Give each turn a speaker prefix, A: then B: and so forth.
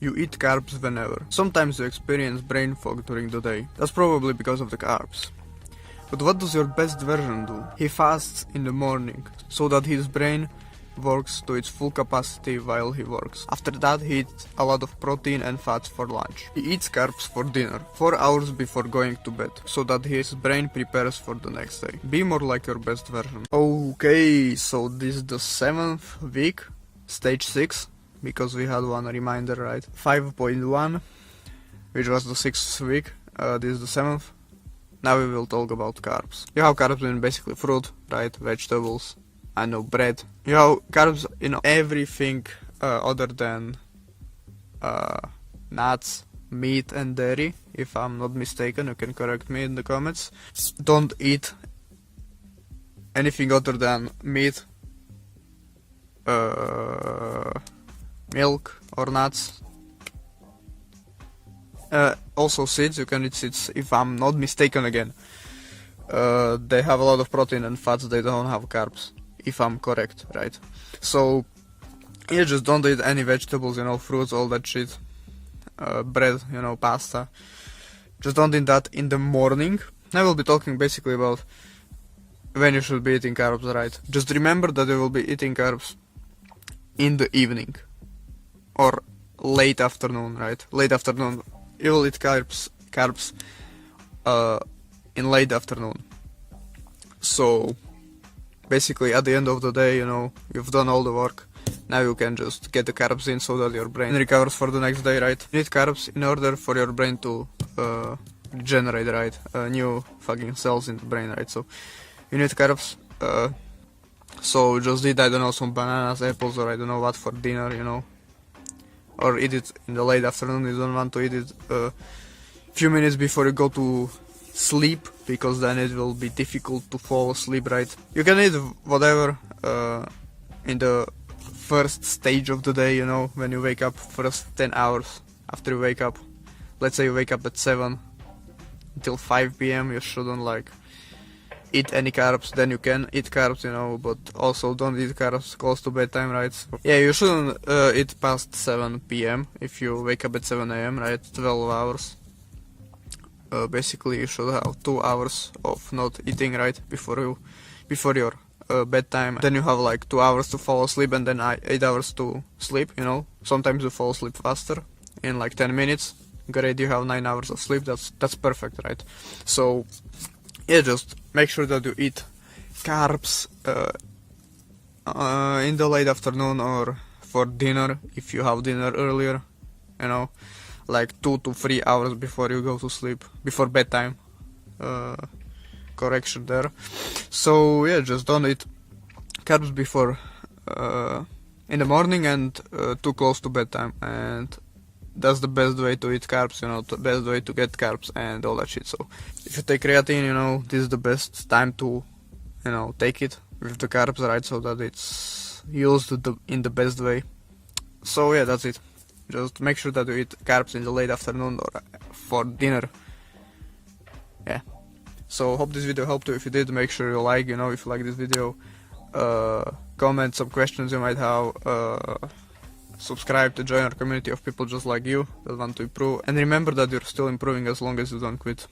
A: You eat carbs whenever. Sometimes you experience brain fog during the day. That's probably because of the carbs. But what does your best version do? He fasts in the morning, so that his brain works to its full capacity while he works. After that, he eats a lot of protein and fats for lunch. He eats carbs for dinner, 4 hours before going to bed, so that his brain prepares for the next day. Be more like your best version. Okay, so this is the 7th week, stage 6, because we had one reminder, right? 5.1, which was the 6th week, this is the 7th. Now we will talk about carbs. You have carbs in basically fruit, right? Vegetables, I know, bread. You have carbs in everything other than nuts, meat and dairy. If I'm not mistaken, you can correct me in the comments. Don't eat anything other than meat, milk or nuts. Also seeds, you can eat seeds, if I'm not mistaken again. They have a lot of protein and fats, they don't have carbs, if I'm correct, right? So, you just don't eat any vegetables, fruits, all that shit. Bread, pasta. Just don't eat that in the morning. I will be talking basically about when you should be eating carbs, right? Just remember that you will be eating carbs in the evening. Or late afternoon, right? Late afternoon. You will eat carbs in late afternoon. So basically at the end of the day, you've done all the work. Now you can just get the carbs in so that your brain recovers for the next day, right? You need carbs in order for your brain to generate, right? New fucking cells in the brain, right? So you need carbs. So just eat, I don't know, some bananas, apples, or I don't know what for dinner, or eat it in the late afternoon. You don't want to eat it a few minutes before you go to sleep, because then it will be difficult to fall asleep, right? You can eat whatever in the first stage of the day, when you wake up, first 10 hours after you wake up. Let's say you wake up at 7 until 5 p.m. You shouldn't eat any carbs. Then you can eat carbs, but also don't eat carbs close to bedtime, right? So, yeah, you shouldn't eat past 7 p.m. if you wake up at 7 a.m., right? 12 hours. Basically, you should have 2 hours of not eating, right? Before your bedtime. Then you have 2 hours to fall asleep, and then 8 hours to sleep, Sometimes you fall asleep faster in 10 minutes. Great, you have 9 hours of sleep. That's perfect, right? So yeah, just make sure that you eat carbs in the late afternoon or for dinner, if you have dinner earlier, 2 to 3 hours before you go to sleep, before bedtime. Correction there. So yeah, just don't eat carbs before in the morning and too close to bedtime, and that's the best way to eat carbs, the best way to get carbs and all that shit. So if you take creatine, this is the best time to take it with the carbs, right? So that it's used in the best way. So yeah, that's it. Just make sure that you eat carbs in the late afternoon or for dinner. Yeah. So hope this video helped you. If you did, make sure you like, if you like this video, comment some questions you might have, subscribe to join our community of people just like you that want to improve, and remember that you're still improving as long as you don't quit.